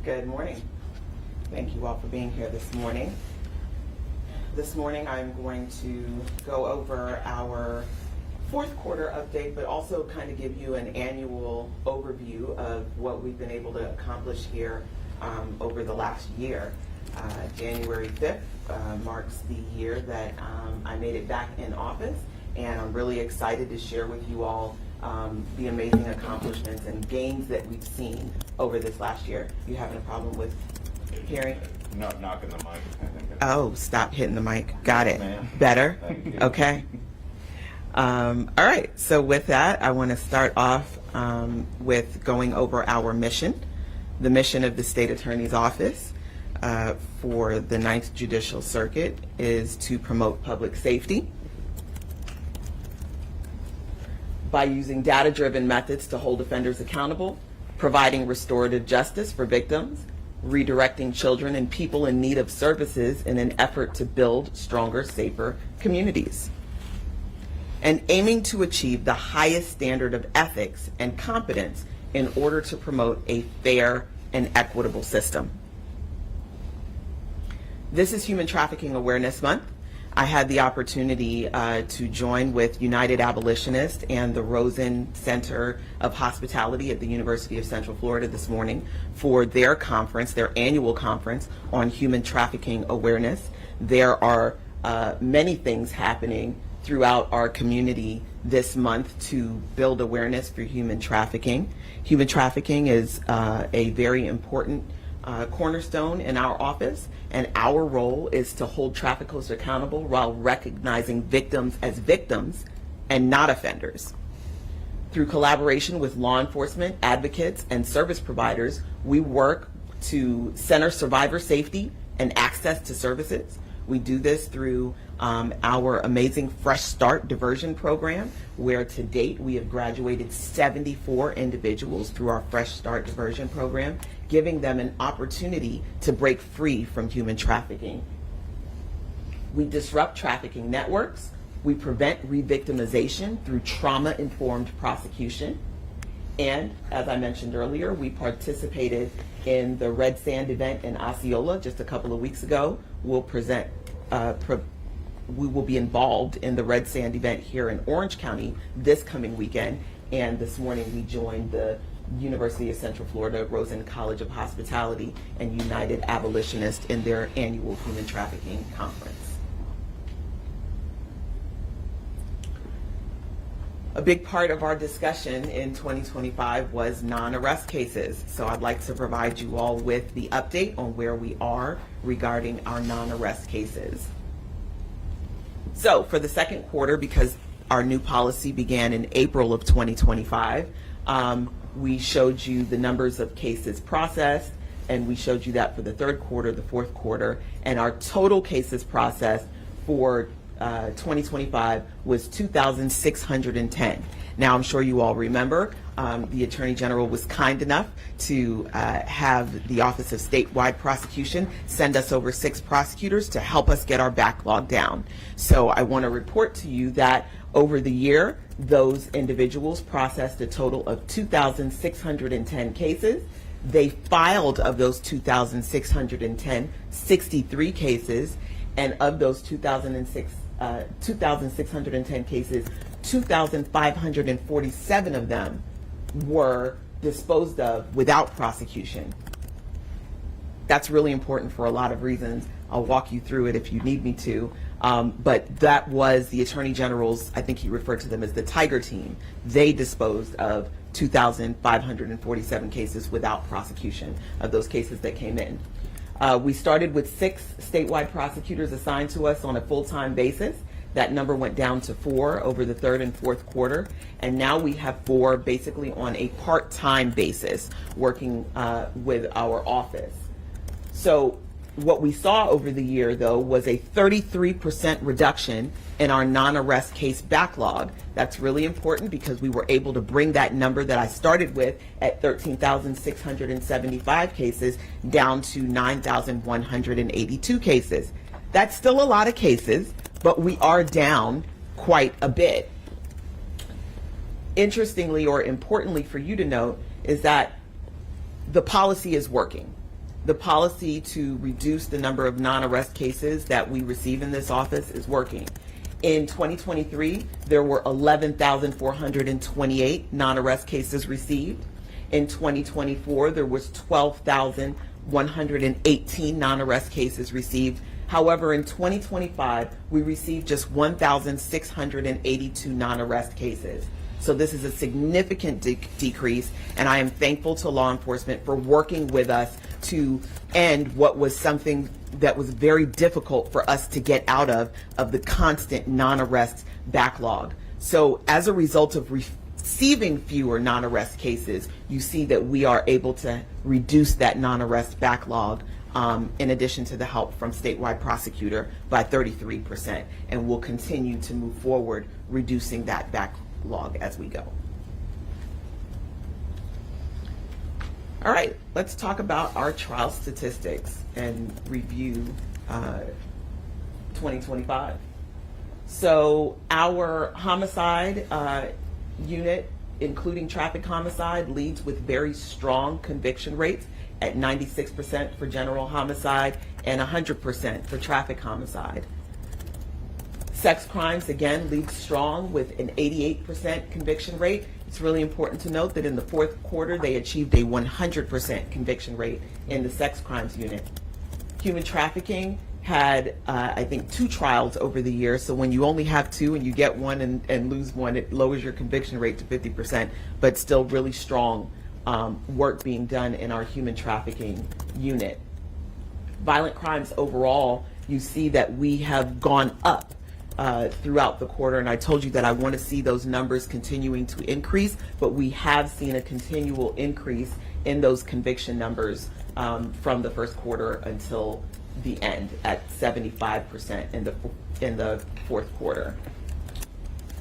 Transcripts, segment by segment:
Good morning. Thank you all for being here this morning. This morning I'm going to go over our fourth quarter update, but also kind of give you an annual overview of what we've been able to accomplish here over the last year. January 5th marks the year that I made it back in office, and I'm really excited to share with you all the amazing accomplishments and gains that we've seen over this last year. You having a problem with hearing? No, knocking the mic. Oh, stop hitting the mic. Got it. Ma'am. Better? Thank you. Okay. All right. So with that, I want to start off with going over our mission. The mission of the State Attorney's Office for the 9th Judicial Circuit is to promote public safety by using data-driven methods to hold offenders accountable, providing restorative justice for victims, redirecting children and people in need of services in an effort to build stronger, safer communities, and aiming to achieve the highest standard of ethics and competence in order to promote a fair and equitable system. This is Human Trafficking Awareness Month. I had the opportunity to join with United Abolitionists and the Rosen Center of Hospitality at the University of Central Florida this morning for their conference, their annual conference on human trafficking awareness. There are many things happening throughout our community this month to build awareness for human trafficking. Human trafficking is a very important cornerstone in our office, and our role is to hold traffickers accountable while recognizing victims as victims and not offenders. Through collaboration with law enforcement, advocates, and service providers, we work to center survivor safety and access to services. We do this through our amazing Fresh Start diversion program, where to date we have graduated 74 individuals through our Fresh Start diversion program, giving them an opportunity to break free from human trafficking. We disrupt trafficking networks. We prevent re-victimization through trauma-informed prosecution. And as I mentioned earlier, we participated in the Red Sand event in Osceola just a couple of weeks ago. We will be involved in the Red Sand event here in Orange County this coming weekend. And this morning we joined the University of Central Florida Rosen College of Hospitality and United Abolitionists in their annual human trafficking conference. A big part of our discussion in 2025 was non-arrest cases. So I'd like to provide you all with the update on where we are regarding our non-arrest cases. So for the second quarter, because our new policy began in April of 2025, we showed you the numbers of cases processed, and we showed you that for the third quarter, the fourth quarter, and our total cases processed for 2025 was 2,610. Now, I'm sure you all remember the Attorney General was kind enough to have the Office of Statewide Prosecution send us over 6 prosecutors to help us get our backlog down. So I want to report to you that over the year, those individuals processed a total of 2,610 cases. They filed, of those 2,610, 63 cases, and of those 2,610 cases, 2,547 of them were disposed of without prosecution. That's really important for a lot of reasons. I'll walk you through it if you need me to. But that was the Attorney General's, I think he referred to them as the Tiger Team. They disposed of 2,547 cases without prosecution of those cases that came in. We started with 6 statewide prosecutors assigned to us on a full-time basis. That number went down to 4 over the third and fourth quarter, and now we have 4 basically on a part-time basis working with our office. So what we saw over the year, though, was a 33% reduction in our non-arrest case backlog. That's really important because we were able to bring that number that I started with at 13,675 cases down to 9,182 cases. That's still a lot of cases, but we are down quite a bit. Interestingly, or importantly for you to note, is that the policy is working. The policy to reduce the number of non-arrest cases that we receive in this office is working. In 2023, there were 11,428 non-arrest cases received. In 2024, there was 12,118 non-arrest cases received. However, in 2025, we received just 1,682 non-arrest cases. So this is a significant decrease, and I am thankful to law enforcement for working with us to end what was something that was very difficult for us to get out of the constant non-arrest backlog. So as a result of receiving fewer non-arrest cases, you see that we are able to reduce that non-arrest backlog in addition to the help from statewide prosecutor by 33%, and we'll continue to move forward reducing that backlog as we go. All right, let's talk about our trial statistics and review 2025. So our homicide unit, including traffic homicide, leads with very strong conviction rates at 96% for general homicide and 100% for traffic homicide. Sex crimes, again, leads strong with an 88% conviction rate. It's really important to note that in the fourth quarter, they achieved a 100% conviction rate in the sex crimes unit. Human trafficking had, I think, 2 trials over the year. So when you only have 2 and you get one and lose one, it lowers your conviction rate to 50%, but still really strong work being done in our human trafficking unit. Violent crimes overall, you see that we have gone up throughout the quarter, and I told you that I want to see those numbers continuing to increase, but we have seen a continual increase in those conviction numbers from the first quarter until the end at 75% in the fourth quarter.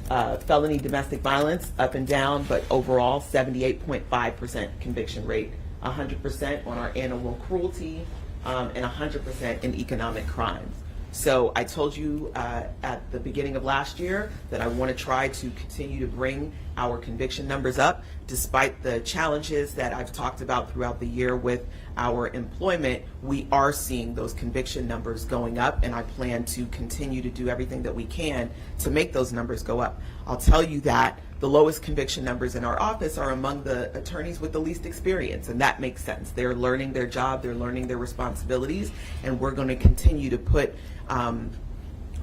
Felony domestic violence up and down, but overall 78.5% conviction rate, 100% on our animal cruelty, and 100% in economic crimes. So I told you at the beginning of last year that I want to try to continue to bring our conviction numbers up, despite the challenges that I've talked about throughout the year with our employment. We are seeing those conviction numbers going up, and I plan to continue to do everything that we can to make those numbers go up. I'll tell you that the lowest conviction numbers in our office are among the attorneys with the least experience, and that makes sense. They're learning their job, they're learning their responsibilities, and we're going to continue to put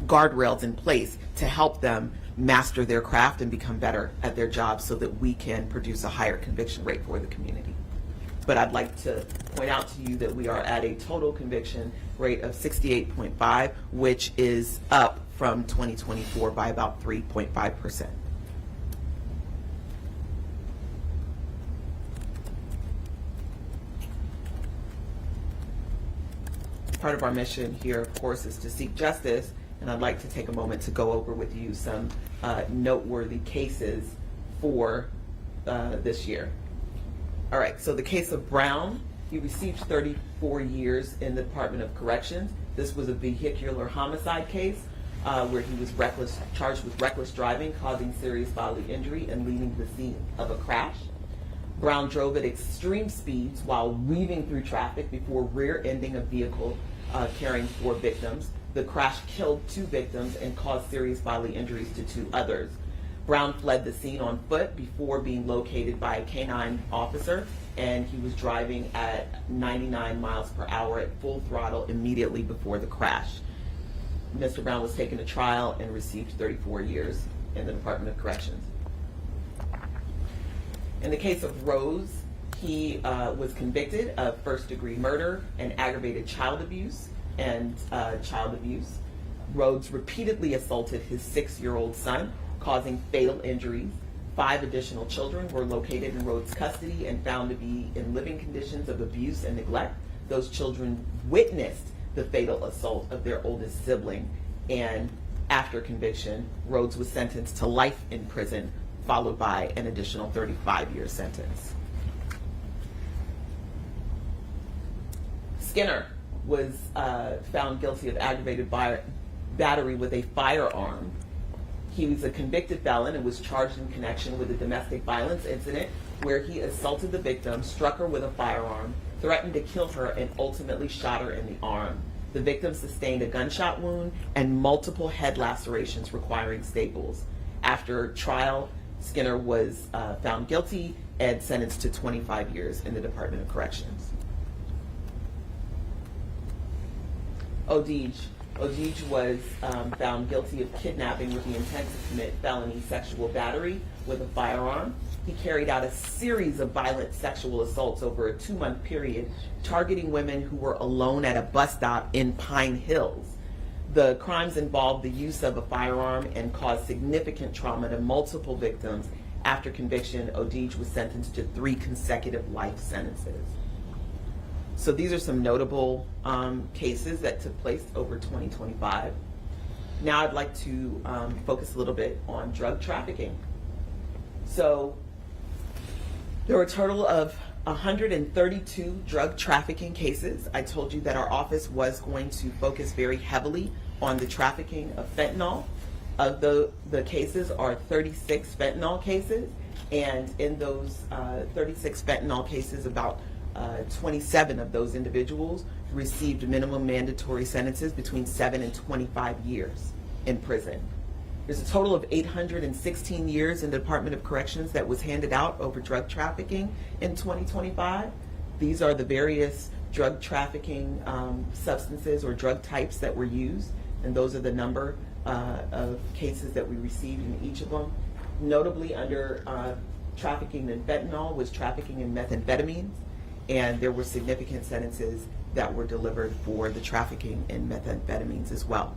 guardrails in place to help them master their craft and become better at their job so that we can produce a higher conviction rate for the community. But I'd like to point out to you that we are at a total conviction rate of 68.5, which is up from 2024 by about 3.5%. Part of our mission here, of course, is to seek justice, and I'd like to take a moment to go over with you some noteworthy cases for this year. All right, so the case of Brown, he received 34 years in the Department of Corrections. This was a vehicular homicide case where he was charged with reckless driving, causing serious bodily injury, and leaving the scene of a crash. Brown drove at extreme speeds while weaving through traffic before rear-ending a vehicle carrying 4 victims. The crash killed 2 victims and caused serious bodily injuries to 2 others. Brown fled the scene on foot before being located by a canine officer, and he was driving at 99 miles per hour at full throttle immediately before the crash. Mr. Brown was taken to trial and received 34 years in the Department of Corrections. In the case of Rose, he was convicted of first-degree murder and aggravated child abuse. Rhodes repeatedly assaulted his 6-year-old son, causing fatal injuries. 5 additional children were located in Rhodes' custody and found to be in living conditions of abuse and neglect. Those children witnessed the fatal assault of their oldest sibling, and after conviction, Rhodes was sentenced to life in prison, followed by an additional 35-year sentence. Skinner was found guilty of aggravated battery with a firearm. He was a convicted felon and was charged in connection with a domestic violence incident where he assaulted the victim, struck her with a firearm, threatened to kill her, and ultimately shot her in the arm. The victim sustained a gunshot wound and multiple head lacerations requiring staples. After trial, Skinner was found guilty and sentenced to 25 years in the Department of Corrections. Odij was found guilty of kidnapping with the intent to commit felony sexual battery with a firearm. He carried out a series of violent sexual assaults over a 2-month period, targeting women who were alone at a bus stop in Pine Hills. The crimes involved the use of a firearm and caused significant trauma to multiple victims. After conviction, Odij was sentenced to 3 consecutive life sentences. So these are some notable cases that took place over 2025. Now I'd like to focus a little bit on drug trafficking. So there were a total of 132 drug trafficking cases. I told you that our office was going to focus very heavily on the trafficking of fentanyl. Of the cases are 36 fentanyl cases, and in those 36 fentanyl cases, about 27 of those individuals received minimum mandatory sentences between 7 and 25 years in prison. There's a total of 816 years in the Department of Corrections that was handed out over drug trafficking in 2025. These are the various drug trafficking substances or drug types that were used, and those are the number of cases that we received in each of them. Notably, under trafficking in fentanyl was trafficking in methamphetamines, and there were significant sentences that were delivered for the trafficking in methamphetamines as well.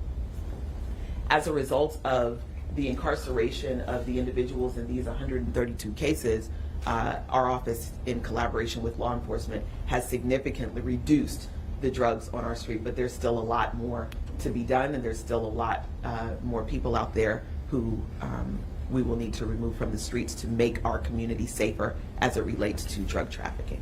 As a result of the incarceration of the individuals in these 132 cases, our office, in collaboration with law enforcement, has significantly reduced the drugs on our street, but there's still a lot more to be done, and there's still a lot more people out there who we will need to remove from the streets to make our community safer as it relates to drug trafficking.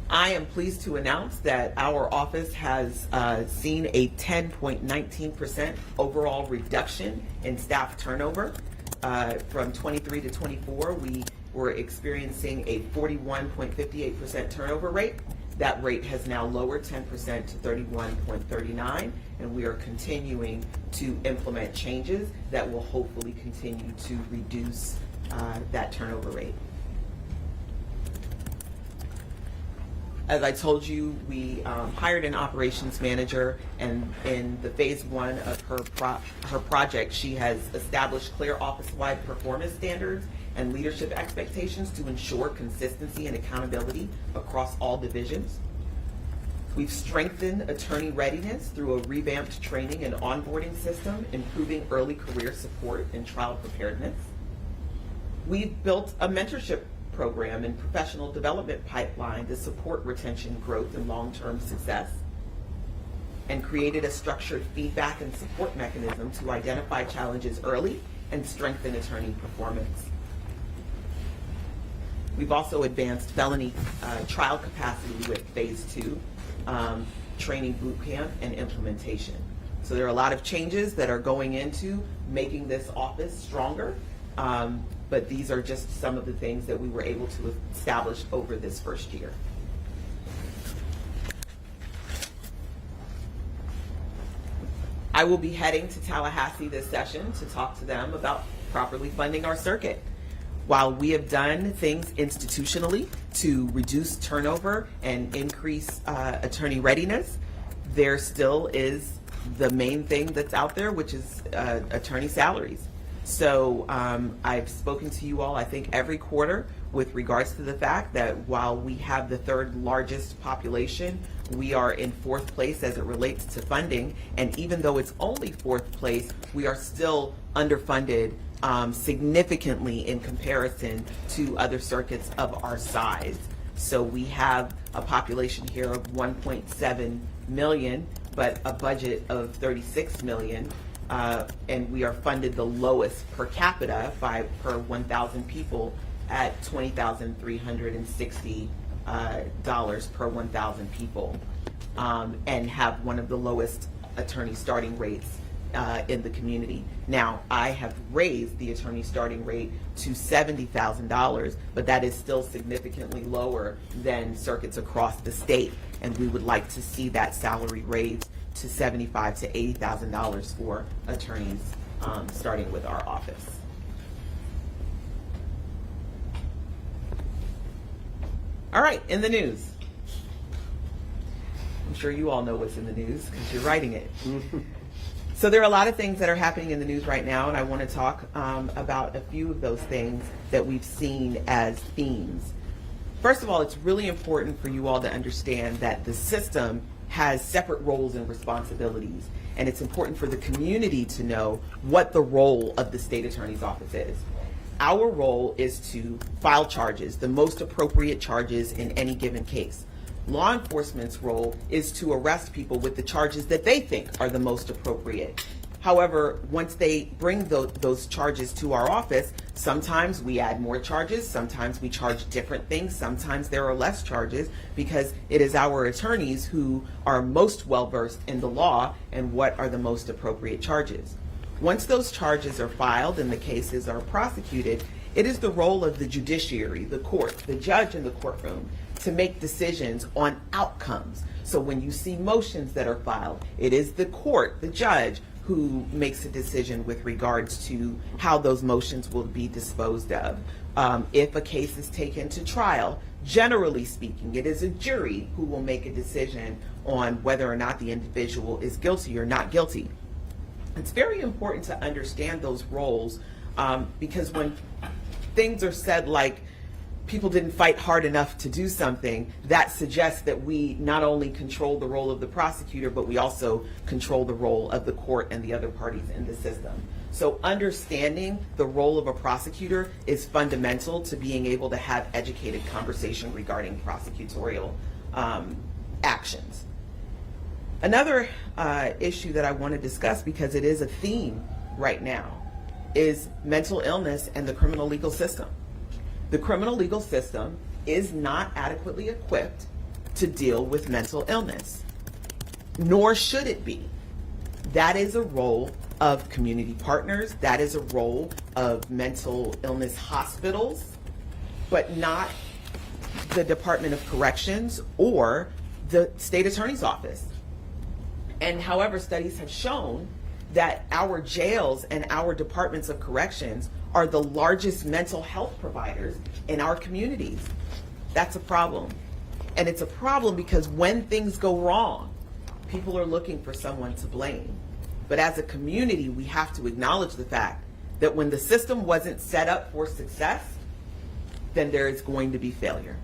I am pleased to announce that our office has seen a 10.19% overall reduction in staff turnover. From 23 to 24, we were experiencing a 41.58% turnover rate. That rate has now lowered 10% to 31.39, and we are continuing to implement changes that will hopefully continue to reduce that turnover rate. As I told you, we hired an operations manager, and in the phase 1 of her project, she has established clear office-wide performance standards and leadership expectations to ensure consistency and accountability across all divisions. We've strengthened attorney readiness through a revamped training and onboarding system, improving early career support and trial preparedness. We've built a mentorship program and professional development pipeline to support retention, growth, and long-term success, and created a structured feedback and support mechanism to identify challenges early and strengthen attorney performance. We've also advanced felony trial capacity with phase 2, training boot camp and implementation. So there are a lot of changes that are going into making this office stronger. But these are just some of the things that we were able to establish over this first year. I will be heading to Tallahassee this session to talk to them about properly funding our circuit. While we have done things institutionally to reduce turnover and increase attorney readiness, there still is the main thing that's out there, which is attorney salaries. So I've spoken to you all, I think, every quarter with regards to the fact that while we have the 3rd largest population, we are in 4th place as it relates to funding. And even though it's only 4th place, we are still underfunded significantly in comparison to other circuits of our size. So we have a population here of 1.7 million, but a budget of 36 million. And we are funded the lowest per capita per 1,000 people at $20,360 per 1,000 people, and have one of the lowest attorney starting rates in the community. Now, I have raised the attorney starting rate to $70,000, but that is still significantly lower than circuits across the state, and we would like to see that salary raised to $75,000 to $80,000 for attorneys starting with our office. All right, in the news. I'm sure you all know what's in the news because you're writing it. So there are a lot of things that are happening in the news right now, and I want to talk about a few of those things that we've seen as themes. First of all, it's really important for you all to understand that the system has separate roles and responsibilities, and it's important for the community to know what the role of the state attorney's office is. Our role is to file charges, the most appropriate charges in any given case. Law enforcement's role is to arrest people with the charges that they think are the most appropriate. However, once they bring those charges to our office, sometimes we add more charges, sometimes we charge different things, sometimes there are less charges, because it is our attorneys who are most well-versed in the law and what are the most appropriate charges. Once those charges are filed and the cases are prosecuted, it is the role of the judiciary, the court, the judge in the courtroom, to make decisions on outcomes. So when you see motions that are filed, it is the court, the judge, who makes a decision with regards to how those motions will be disposed of. If a case is taken to trial, generally speaking, it is a jury who will make a decision on whether or not the individual is guilty or not guilty. It's very important to understand those roles because when things are said like people didn't fight hard enough to do something, that suggests that we not only control the role of the prosecutor, but we also control the role of the court and the other parties in the system. So understanding the role of a prosecutor is fundamental to being able to have educated conversation regarding prosecutorial actions. Another issue that I want to discuss, because it is a theme right now, is mental illness and the criminal legal system. The criminal legal system is not adequately equipped to deal with mental illness, nor should it be. That is a role of community partners, that is a role of mental illness hospitals, but not the Department of Corrections or the state attorney's office. And however, studies have shown that our jails and our departments of corrections are the largest mental health providers in our communities. That's a problem. And it's a problem because when things go wrong, people are looking for someone to blame. But as a community, we have to acknowledge the fact that when the system wasn't set up for success, then there is going to be failure.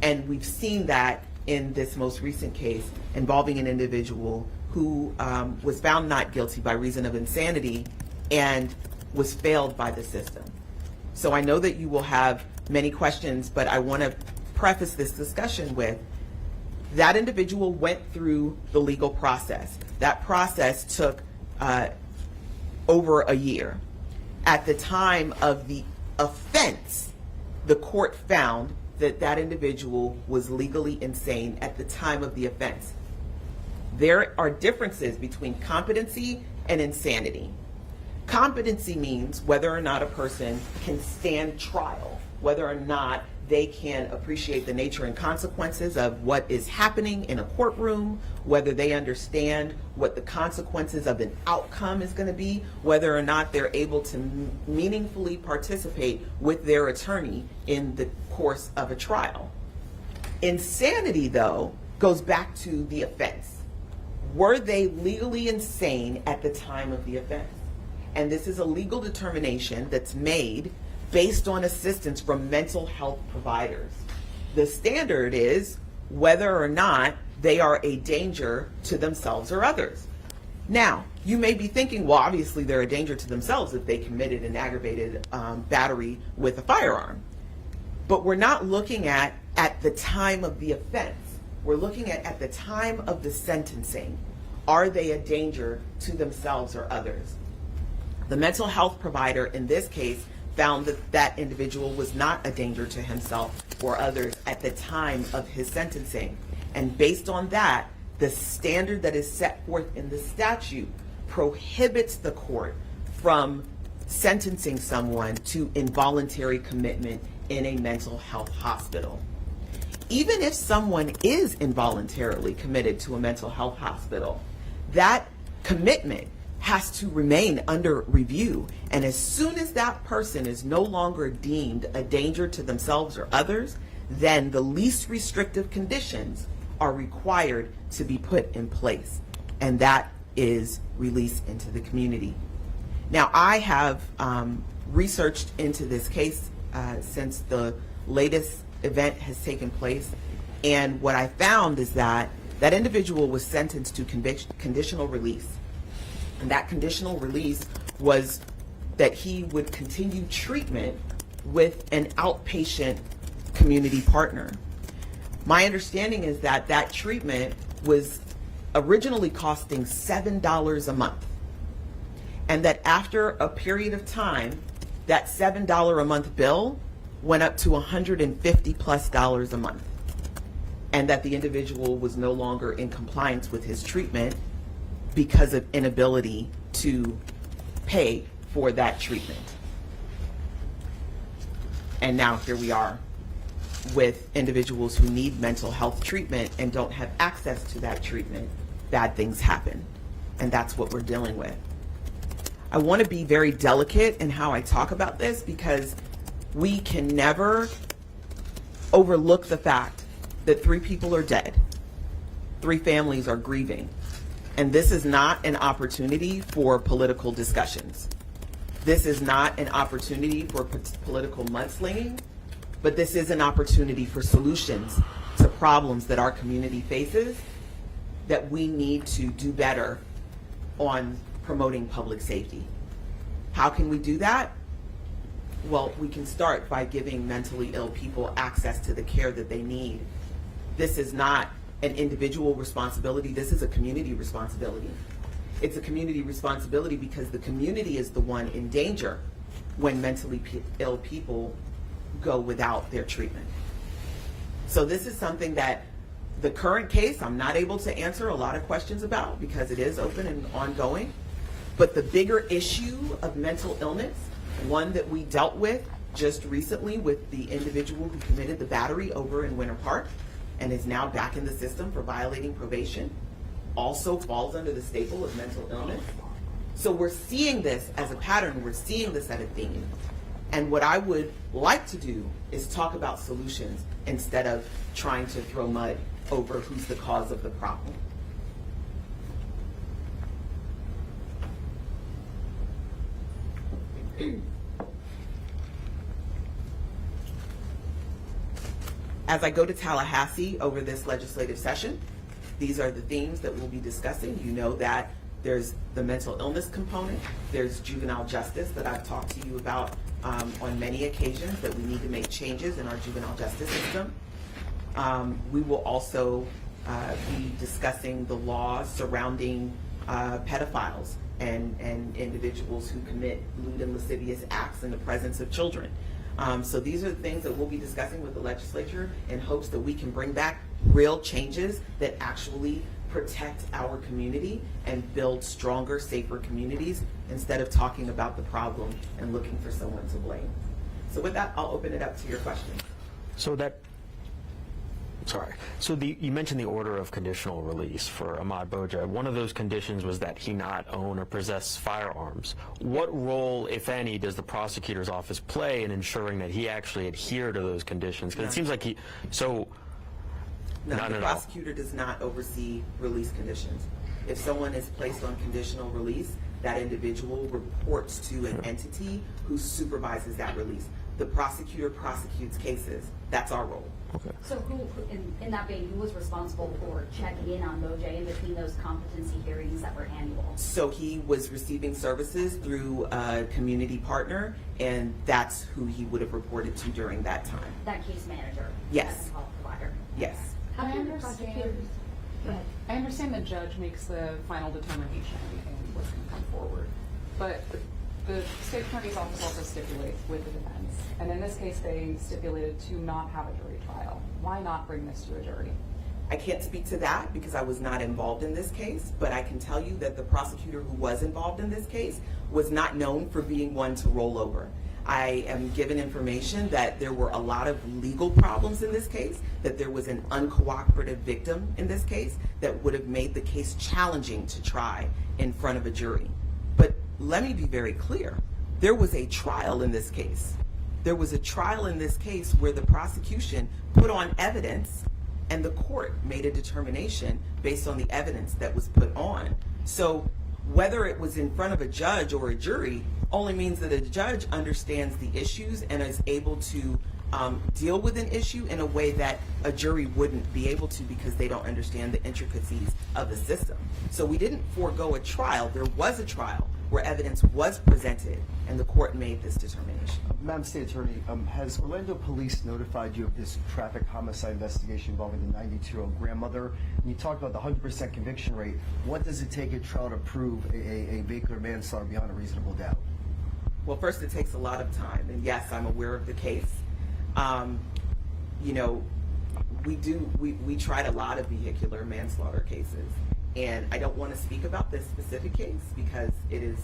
And we've seen that in this most recent case involving an individual who was found not guilty by reason of insanity and was failed by the system. So I know that you will have many questions, but I want to preface this discussion with that individual went through the legal process. That process took over a year. At the time of the offense, the court found that that individual was legally insane at the time of the offense. There are differences between competency and insanity. Competency means whether or not a person can stand trial, whether or not they can appreciate the nature and consequences of what is happening in a courtroom, whether they understand what the consequences of an outcome is going to be, whether or not they're able to meaningfully participate with their attorney in the course of a trial. Insanity, though, goes back to the offense. Were they legally insane at the time of the offense? And this is a legal determination that's made based on assistance from mental health providers. The standard is whether or not they are a danger to themselves or others. Now, you may be thinking, well, obviously they're a danger to themselves if they committed an aggravated battery with a firearm. But we're not looking at the time of the offense. We're looking at the time of the sentencing. Are they a danger to themselves or others? The mental health provider in this case found that that individual was not a danger to himself or others at the time of his sentencing. And based on that, the standard that is set forth in the statute prohibits the court from sentencing someone to involuntary commitment in a mental health hospital. Even if someone is involuntarily committed to a mental health hospital, that commitment has to remain under review. And as soon as that person is no longer deemed a danger to themselves or others, then the least restrictive conditions are required to be put in place. And that is release into the community. Now, I have researched into this case since the latest event has taken place, and what I found is that that individual was sentenced to conditional release, and that conditional release was that he would continue treatment with an outpatient community partner. My understanding is that that treatment was originally costing $7 a month, and that after a period of time, that $7 a month bill went up to $150+ a month, and that the individual was no longer in compliance with his treatment because of inability to pay for that treatment. And now here we are with individuals who need mental health treatment and don't have access to that treatment. Bad things happen, and that's what we're dealing with. I want to be very delicate in how I talk about this, because we can never overlook the fact that 3 people are dead, 3 families are grieving, and this is not an opportunity for political discussions. This is not an opportunity for political mudslinging, but this is an opportunity for solutions to problems that our community faces, that we need to do better on promoting public safety. How can we do that? Well, we can start by giving mentally ill people access to the care that they need. This is not an individual responsibility, this is a community responsibility. It's a community responsibility because the community is the one in danger when mentally ill people go without their treatment. So this is something that the current case, I'm not able to answer a lot of questions about because it is open and ongoing. But the bigger issue of mental illness, one that we dealt with just recently with the individual who committed the battery over in Winter Park and is now back in the system for violating probation, also falls under the staple of mental illness. So we're seeing this as a pattern, we're seeing this as a theme. And what I would like to do is talk about solutions instead of trying to throw mud over who's the cause of the problem. As I go to Tallahassee over this legislative session, these are the themes that we'll be discussing. You know that there's the mental illness component, there's juvenile justice that I've talked to you about on many occasions, that we need to make changes in our juvenile justice system. We will also be discussing the laws surrounding pedophiles and individuals who commit lewd and lascivious acts in the presence of children. So these are the things that we'll be discussing with the legislature in hopes that we can bring back real changes that actually protect our community and build stronger, safer communities instead of talking about the problem and looking for someone to blame. So with that, I'll open it up to your question. So you mentioned the order of conditional release for Ahmaud Boja. One of those conditions was that he not own or possess firearms. What role, if any, does the prosecutor's office play in ensuring that he actually adhere to those conditions? Because it seems like No, the prosecutor does not oversee release conditions. If someone is placed on conditional release, that individual reports to an entity who supervises that release. The prosecutor prosecutes cases. That's our role. Okay. So who, in that vein, who was responsible for checking in on Boja in between those competency hearings that were annual? So he was receiving services through a community partner, and that's who he would have reported to during that time. That case manager? Yes. That health provider? Yes. How can the prosecutor? Go ahead. I understand the judge makes the final determination and what's going to come forward, but the state attorney's office also stipulates with the defense, and in this case they stipulated to not have a jury trial. Why not bring this to a jury? I can't speak to that because I was not involved in this case, but I can tell you that the prosecutor who was involved in this case was not known for being one to roll over. I am given information that there were a lot of legal problems in this case, that there was an uncooperative victim in this case that would have made the case challenging to try in front of a jury. But let me be very clear. There was a trial in this case. There was a trial in this case where the prosecution put on evidence and the court made a determination based on the evidence that was put on. So whether it was in front of a judge or a jury only means that a judge understands the issues and is able to deal with an issue in a way that a jury wouldn't be able to because they don't understand the intricacies of the system. So we didn't forego a trial. There was a trial where evidence was presented and the court made this determination. Madam State Attorney, has Orlando Police notified you of this traffic homicide investigation involving the 92-year-old grandmother? And you talked about the 100% conviction rate. What does it take at trial to prove a vehicular manslaughter beyond a reasonable doubt? Well, first, it takes a lot of time, and yes, I'm aware of the case. You know, we tried a lot of vehicular manslaughter cases, and I don't want to speak about this specific case because it is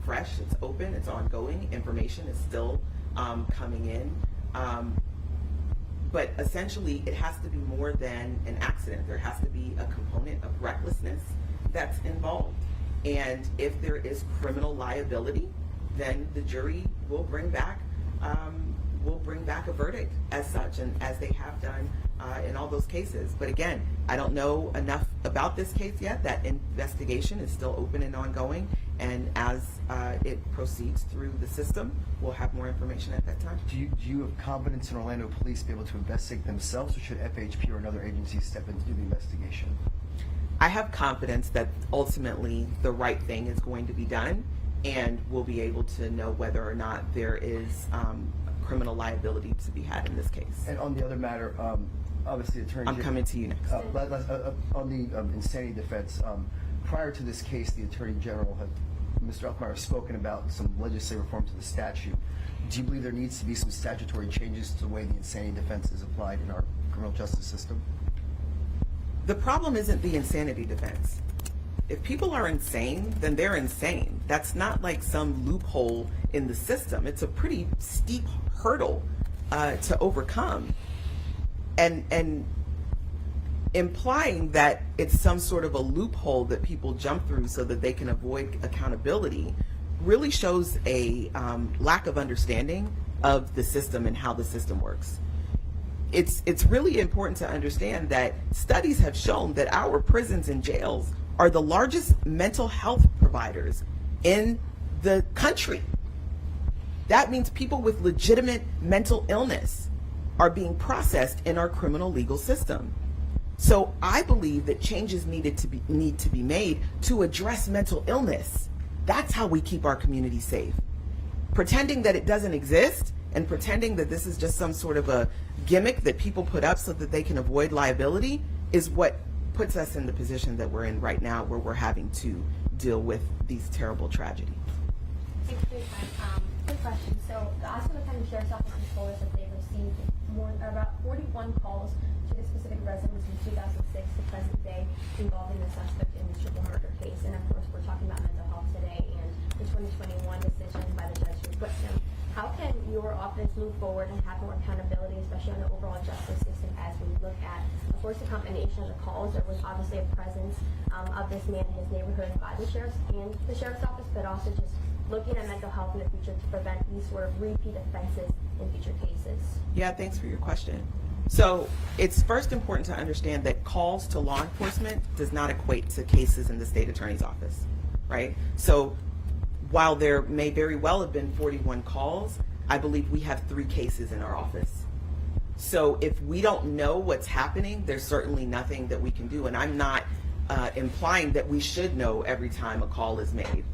fresh, it's open, it's ongoing, information is still coming in. But essentially, it has to be more than an accident. There has to be a component of recklessness that's involved. And if there is criminal liability, then the jury will bring back a verdict as such, and as they have done in all those cases. But again, I don't know enough about this case yet. That investigation is still open and ongoing, and as it proceeds through the system, we'll have more information at that time. Do you have confidence in Orlando Police to be able to investigate themselves, or should FHP or another agency step in to do the investigation? I have confidence that ultimately the right thing is going to be done, and we'll be able to know whether or not there is criminal liability to be had in this case. And on the other matter, obviously, Attorney... I'm coming to you next. On the insanity defense, prior to this case, the Attorney General Mr. Elkmeyer, has spoken about some legislative reform to the statute. Do you believe there needs to be some statutory changes to the way the insanity defense is applied in our criminal justice system? The problem isn't the insanity defense. If people are insane, then they're insane. That's not like some loophole in the system. It's a pretty steep hurdle to overcome. And implying that it's some sort of a loophole that people jump through so that they can avoid accountability really shows a lack of understanding of the system and how the system works. It's really important to understand that studies have shown that our prisons and jails are the largest mental health providers in the country. That means people with legitimate mental illness are being processed in our criminal legal system. So I believe that changes need to be made to address mental illness. That's how we keep our community safe. Pretending that it doesn't exist and pretending that this is just some sort of a gimmick that people put up so that they can avoid liability is what puts us in the position that we're in right now, where we're having to deal with these terrible tragedies. Thanks for your time. Quick question. So the Osceola County Sheriff's Office has told us that they've received about 41 calls to the specific residence from 2006 to present day involving the suspect in the triple murder case. And of course, we're talking about mental health today and the 2021 decision by the judge who acquits him. How can your office move forward and have more accountability, especially on the overall justice system, as we look at, of course, the combination of the calls? There was obviously a presence of this man in his neighborhood by the sheriff's and the sheriff's office, but also just looking at mental health in the future to prevent these sort of repeat offenses in future cases. Yeah, thanks for your question. So it's first important to understand that calls to law enforcement does not equate to cases in the state attorney's office, right? So while there may very well have been 41 calls, I believe we have 3 cases in our office. So if we don't know what's happening, there's certainly nothing that we can do. And I'm not implying that we should know every time a call is made.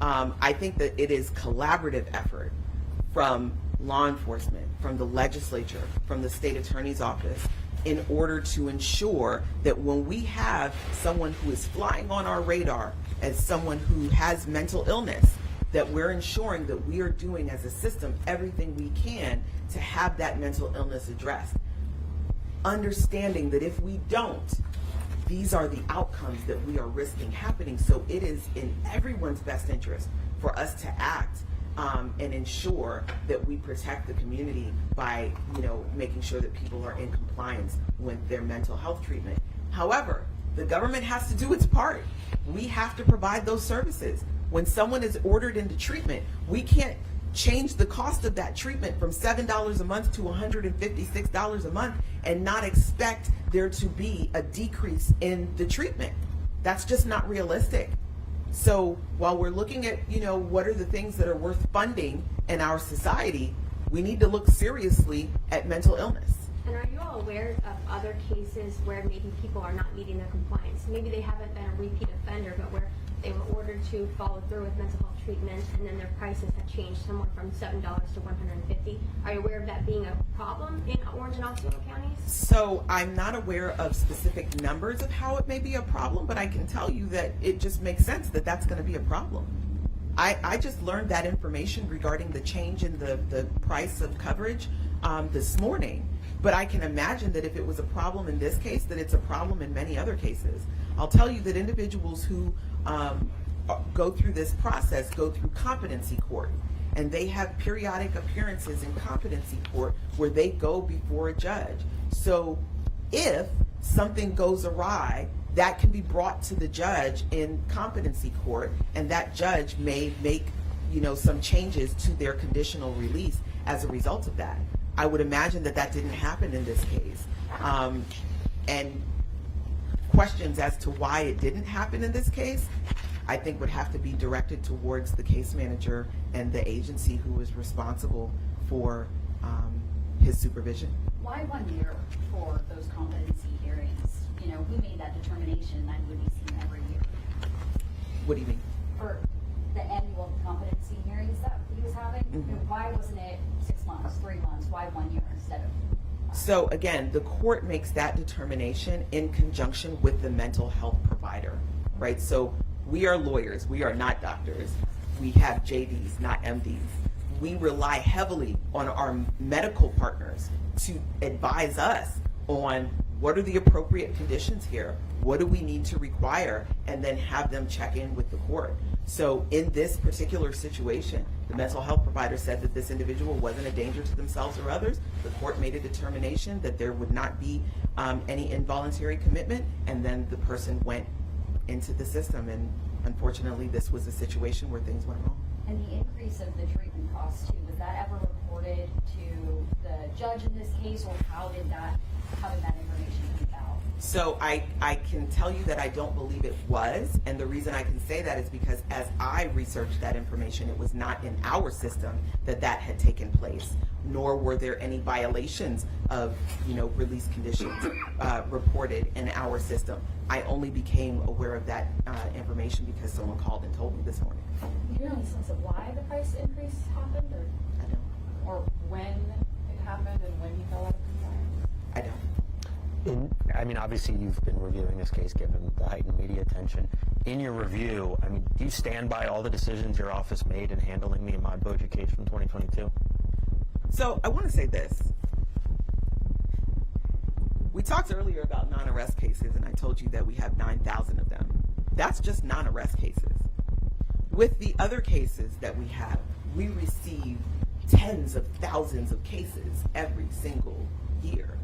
I think that it is collaborative effort from law enforcement, from the legislature, from the state attorney's office, in order to ensure that when we have someone who is flying on our radar as someone who has mental illness, that we're ensuring that we are doing as a system everything we can to have that mental illness addressed. understanding that if we don't, these are the outcomes that we are risking happening. So it is in everyone's best interest for us to act and ensure that we protect the community by, making sure that people are in compliance with their mental health treatment. However, the government has to do its part. We have to provide those services. When someone is ordered into treatment, we can't change the cost of that treatment from $7 a month to $156 a month and not expect there to be a decrease in the treatment. That's just not realistic. So while we're looking at, what are the things that are worth funding in our society, we need to look seriously at mental illness. And are you all aware of other cases where maybe people are not meeting their compliance? Maybe they haven't been a repeat offender, but where they were ordered to follow through with mental health treatment, and then their prices have changed somewhere from $7 to $150. Are you aware of that being a problem in Orange and Osceola counties? So I'm not aware of specific numbers of how it may be a problem, but I can tell you that it just makes sense that that's going to be a problem. I just learned that information regarding the change in the price of coverage this morning. But I can imagine that if it was a problem in this case, that it's a problem in many other cases. I'll tell you that individuals who go through this process go through competency court, and they have periodic appearances in competency court where they go before a judge. So if something goes awry, that can be brought to the judge in competency court, and that judge may make some changes to their conditional release as a result of that. I would imagine that didn't happen in this case. And questions as to why it didn't happen in this case, I think would have to be directed towards the case manager and the agency who was responsible for his supervision. Why 1 year for those competency hearings? Who made that determination that would be seen every year? What do you mean? For the annual competency hearings that he was having, why wasn't it 6 months, 3 months? Why 1 year instead of? So again, the court makes that determination in conjunction with the mental health provider, right? So we are lawyers, we are not doctors. We have JDs, not MDs. We rely heavily on our medical partners to advise us on what are the appropriate conditions here, what do we need to require, and then have them check in with the court. So in this particular situation, the mental health provider said that this individual wasn't a danger to themselves or others. The court made a determination that there would not be any involuntary commitment, and then the person went into the system. And unfortunately, this was a situation where things went wrong. And the increase of the treatment costs too, was that ever reported to the judge in this case, or how did that information come about? So I can tell you that I don't believe it was, and the reason I can say that is because as I researched that information, it was not in our system that had taken place, nor were there any violations of release conditions reported in our system. I only became aware of that information because someone called and told me this morning. You have any sense of why the price increase happened, or I don't. or when it happened and when he fell out of compliance? I don't. Obviously you've been reviewing this case given the heightened media attention. In your review, do you stand by all the decisions your office made in handling the Ahmaud Boja case from 2022? So I want to say this. We talked earlier about non-arrest cases, and I told you that we have 9,000 of them. That's just non-arrest cases. With the other cases that we have, we receive tens of thousands of cases every single year.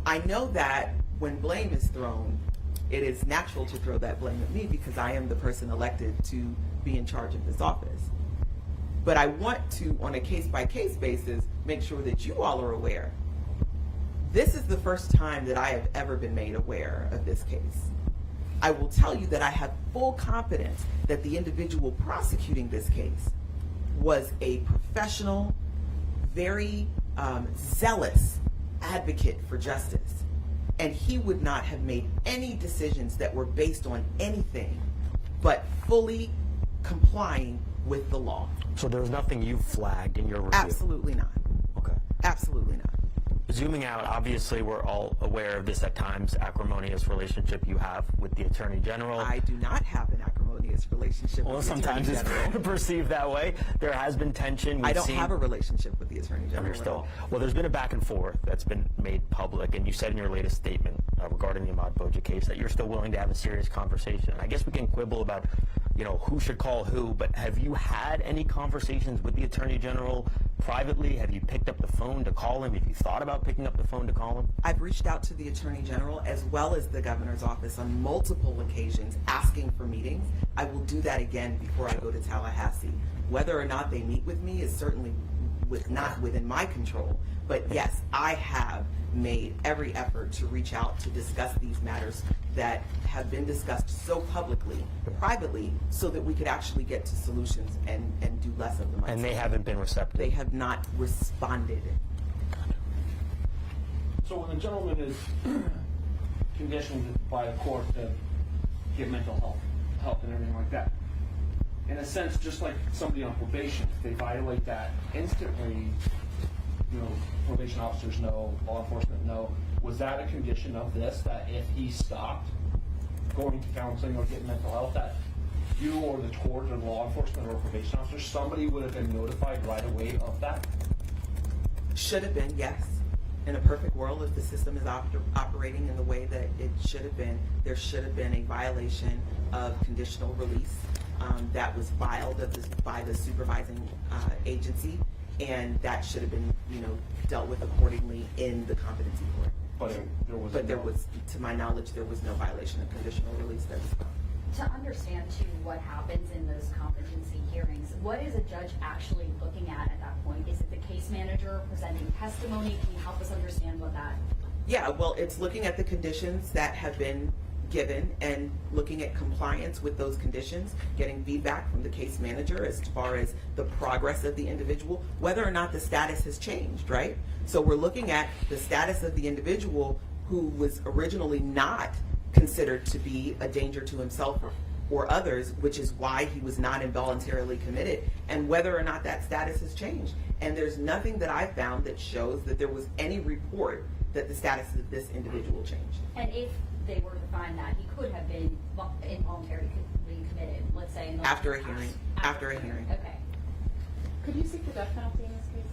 I know that when blame is thrown, it is natural to throw that blame at me because I am the person elected to be in charge of this office. But I want to, on a case-by-case basis, make sure that you all are aware. This is the first time that I have ever been made aware of this case. I will tell you that I have full confidence that the individual prosecuting this case was a professional, very zealous advocate for justice, and he would not have made any decisions that were based on anything but fully complying with the law. So there was nothing you flagged in your review? Absolutely not. Okay. Absolutely not. Zooming out, obviously we're all aware of this at times acrimonious relationship you have with the Attorney General. I do not have an acrimonious strongest relationship Well, with the sometimes Attorney it's General. perceived that way. There has been tension. I We've don't seen- have a relationship with the Attorney General at Understood. all. Well, there's been a back and forth that's been made public, and you said in your latest statement regarding the Ahmaud Boja case that you're still willing to have a serious conversation. I guess we can quibble about, who should call who, but have you had any conversations with the Attorney General privately? Have you picked up the phone to call him? Have you thought about picking up the phone to call him? I've reached out to the Attorney General as well as the Governor's office on multiple occasions asking for meetings. I will do that again before I go to Tallahassee. Whether or not they meet with me is certainly not within my control. But yes, I have made every effort to reach out to discuss these matters that have been discussed so privately, so that we could actually get to solutions and do less of them. And they haven't been receptive. They have not responded. So when the gentleman is conditioned by a court to get mental help and everything like that, in a sense, just like somebody on probation, if they violate that instantly, probation officers know, law enforcement know. Was that a condition of this, that if he stopped going to counseling or getting mental health, that you or the court or law enforcement or probation officer, somebody would have been notified right away of that? Should have been, yes. In a perfect world, if the system is operating in the way that it should have been, there should have been a violation of conditional release that was filed by the supervising agency, and that should have been, dealt with accordingly in the competency court. But there was, to my knowledge, there was no violation of conditional release that was found. To understand too what happens in those competency hearings, what is a judge actually looking at that point? Is it the case manager presenting testimony? Can you help us understand what that? Yeah, well, it's looking at the conditions that have been given and looking at compliance with those conditions, getting feedback from the case manager as far as the progress of the individual, whether or not the status has changed, right? So we're looking at the status of the individual who was originally not considered to be a danger to himself or others, which is why he was not involuntarily committed, and whether or not that status has changed. And there's nothing that I found that shows that there was any report that the status of this individual changed. And if they were to find that he could have been involuntarily committed, let's say in the After a hearing. After a hearing. Okay. Could you seek the death penalty in this case?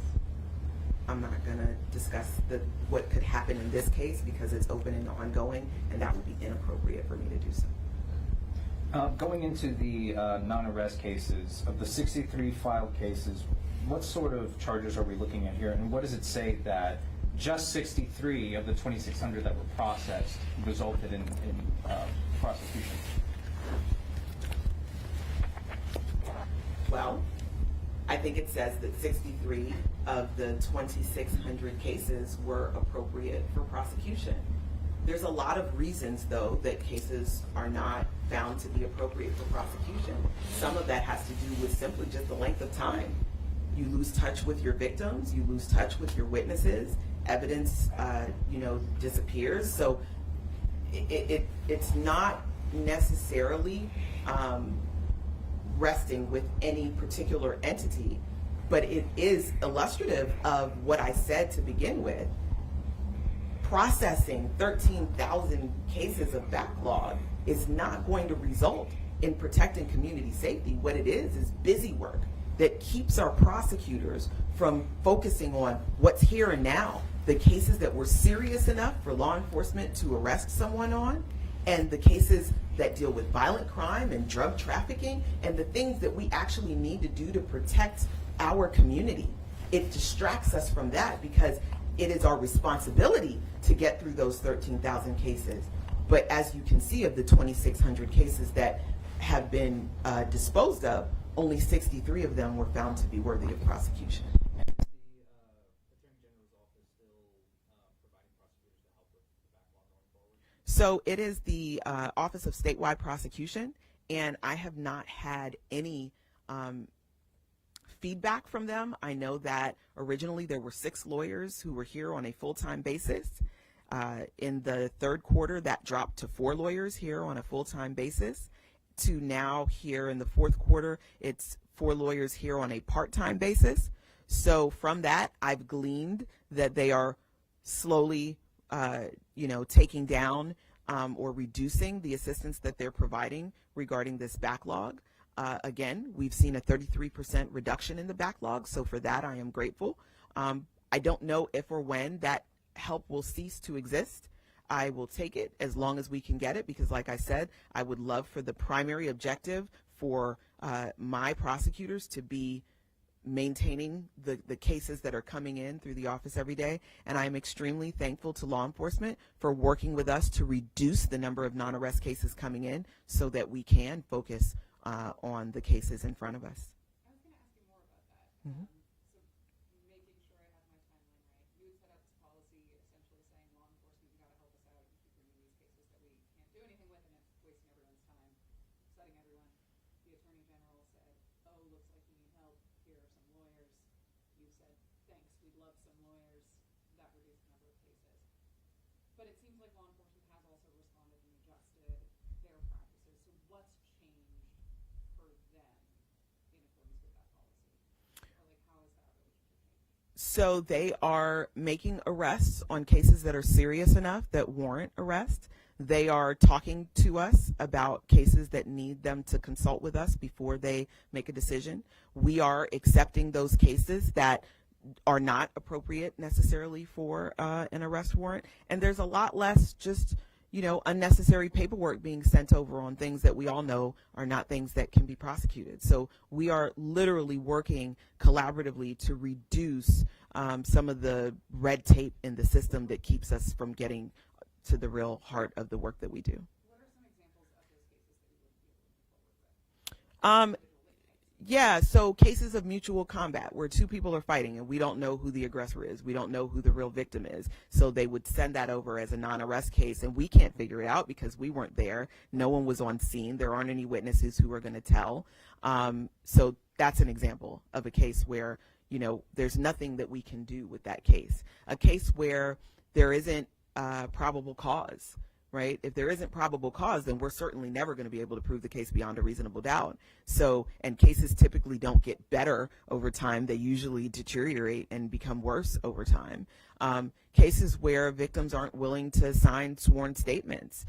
I'm not going to discuss what could happen in this case because it's open and ongoing, and that would be inappropriate for me to do so. Going into the non-arrest cases, of the 63 filed cases, what sort of charges are we looking at here, and what does it say that just 63 of the 2,600 that were processed resulted in prosecution? Well, I think it says that 63 of the 2,600 cases were appropriate for prosecution. There's a lot of reasons, though, that cases are not found to be appropriate for prosecution. Some of that has to do with simply just the length of time. You lose touch with your victims, you lose touch with your witnesses, evidence, disappears. So it's not necessarily resting with any particular entity, but it is illustrative of what I said to begin with. Processing 13,000 cases of backlog is not going to result in protecting community safety. What it is busy work that keeps our prosecutors from focusing on what's here and now, the cases that were serious enough for law enforcement to arrest someone on, and the cases that deal with violent crime and drug trafficking, and the things that we actually need to do to protect our community. It distracts us from that because it is our responsibility to get through those 13,000 cases. But as you can see, of the 2,600 cases that have been disposed of, only 63 of them were found to be worthy of prosecution. So it is the Office of Statewide Prosecution, and I have not had any feedback from them. I know that originally there were 6 lawyers who were here on a full-time basis. In the third quarter, that dropped to 4 lawyers here on a full-time basis. To now here in the fourth quarter, it's 4 lawyers here on a part-time basis. So from that, I've gleaned that they are slowly, taking down or reducing the assistance that they're providing regarding this backlog. Again, we've seen a 33% reduction in the backlog, so for that I am grateful. I don't know if or when that help will cease to exist. I will take it as long as we can get it, because like I said, I would love for the primary objective for my prosecutors to be maintaining the cases that are coming in through the office every day. And I am extremely thankful to law enforcement for working with us to reduce the number of non-arrest cases coming in so that we can focus on the cases in front of us. I was going to ask you more about that. Mhm. So making sure I have my timeline right. You had set up this policy essentially saying, law enforcement, you got to help us out. You keep bringing these cases that we can't do anything with, and it's wasting everyone's time, upsetting everyone. The Attorney General said, oh, looks like you need help. Here are some lawyers. You said, thanks, we'd love some lawyers. That reduced the number of cases. But it seems like law enforcement has also responded and adjusted their practices. So what's changed for them in accordance with that policy? Or like, how has that relationship changed? So they are making arrests on cases that are serious enough that warrant arrest. They are talking to us about cases that need them to consult with us before they make a decision. We are accepting those cases that are not appropriate necessarily for an arrest warrant. And there's a lot less just, unnecessary paperwork being sent over on things that we all know are not things that can be prosecuted. So we are literally working collaboratively to reduce some of the red tape in the system that keeps us from getting to the real heart of the work that we do. What are some examples of those cases that you would be able to move forward with? Yeah, so cases of mutual combat where two people are fighting and we don't know who the aggressor is. We don't know who the real victim is. So they would send that over as a non-arrest case, and we can't figure it out because we weren't there. No one was on scene. There aren't any witnesses who are going to tell. So that's an example of a case where, there's nothing that we can do with that case. A case where there isn't probable cause. Right? If there isn't probable cause, then we're certainly never going to be able to prove the case beyond a reasonable doubt. So, and cases typically don't get better over time. They usually deteriorate and become worse over time. Cases where victims aren't willing to sign sworn statements.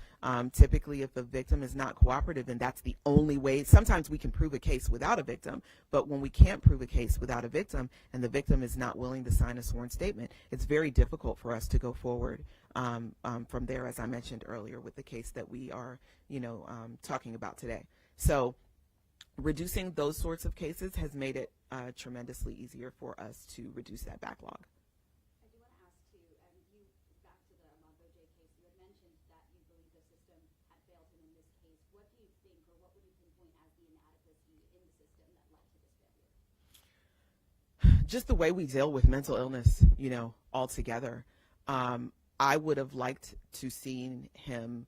Typically, if the victim is not cooperative and that's the only way, sometimes we can prove a case without a victim, but when we can't prove a case without a victim and the victim is not willing to sign a sworn statement, it's very difficult for us to go forward from there, as I mentioned earlier, with the case that we are, talking about today. So reducing those sorts of cases has made it tremendously easier for us to reduce that backlog. I do want to ask too, you back to the Ahmaud Bojai case, you had mentioned that you believe the system had failed him in this case. What do you think, or what would you pinpoint as the inadequacy in the system that led to this failure? Just the way we deal with mental illness, altogether. I would have liked to seen him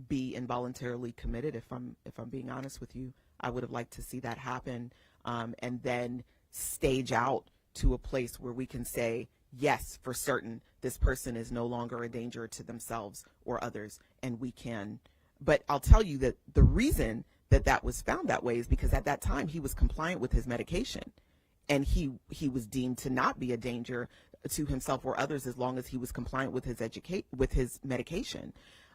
be involuntarily committed. If I'm being honest with you, I would have liked to see that happen, and then stage out to a place where we can say, yes, for certain, this person is no longer a danger to themselves or others, and we can. But I'll tell you that the reason that was found that way is because at that time he was compliant with his medication, and he was deemed to not be a danger to himself or others as long as he was compliant with his medication.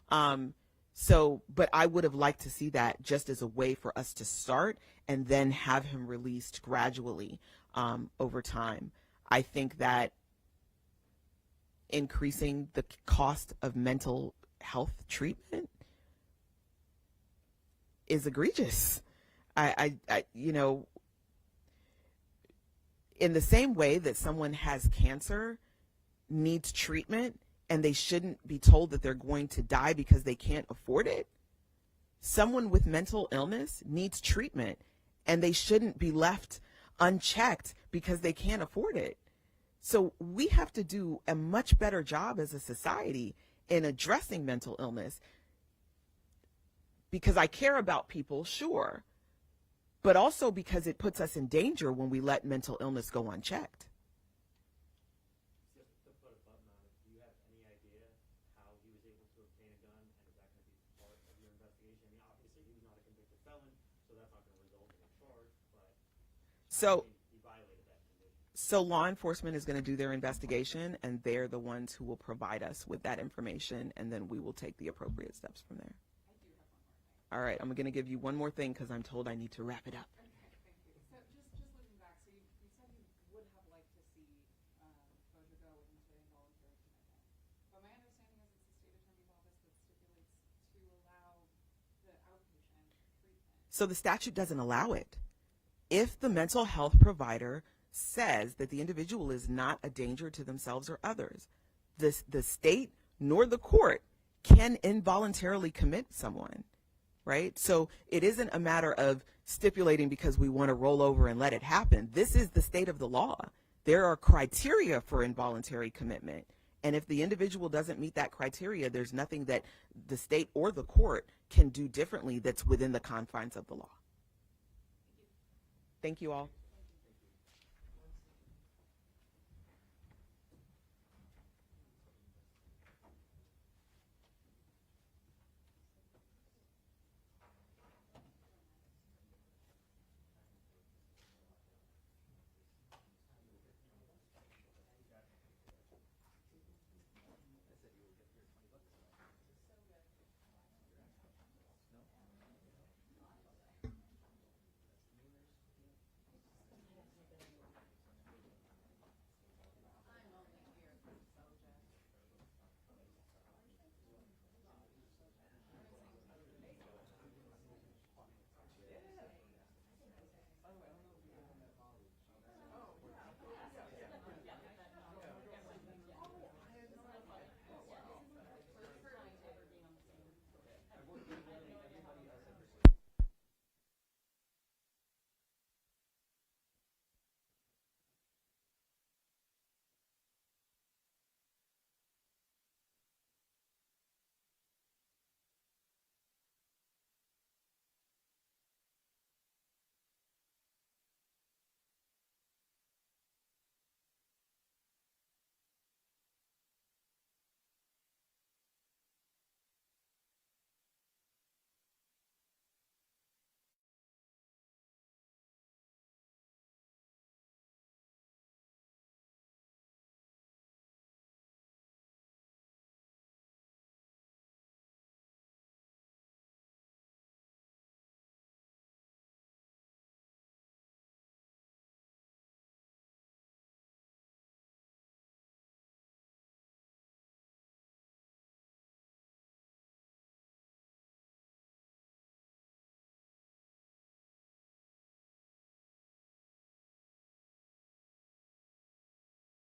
But I would have liked to see that just as a way for us to start and then have him released gradually over time. I think that increasing the cost of mental health treatment is egregious. In the same way that someone has cancer, needs treatment, and they shouldn't be told that they're going to die because they can't afford it, someone with mental illness needs treatment, and they shouldn't be left unchecked because they can't afford it. So we have to do a much better job as a society in addressing mental illness, because I care about people, sure, but also because it puts us in danger when we let mental illness go unchecked. Just to put a button on it, do you have any idea how he was able to obtain a gun, and is that going to be part of your investigation? I mean, obviously he was not a convicted felon, so that's not going to result in a charge, but So he violated that condition. So law enforcement is going to do their investigation, and they're the ones who will provide us with that information, and then we will take the appropriate steps from there. All right, I'm going to give you one more thing because I'm told I need to wrap it up. Okay, thank you. So just looking back, so you said you would have liked to see Boja go into involuntary commitment. But my understanding is it's the state attorney's office that stipulates to allow the outpatient treatment. So the statute doesn't allow it. If the mental health provider says that the individual is not a danger to themselves or others, the state nor the court can involuntarily commit someone, right? So it isn't a matter of stipulating because we want to roll over and let it happen. This is the state of the law. There are criteria for involuntary commitment. And if the individual doesn't meet that criteria, there's nothing that the state or the court can do differently that's within the confines of the law. Thank you all.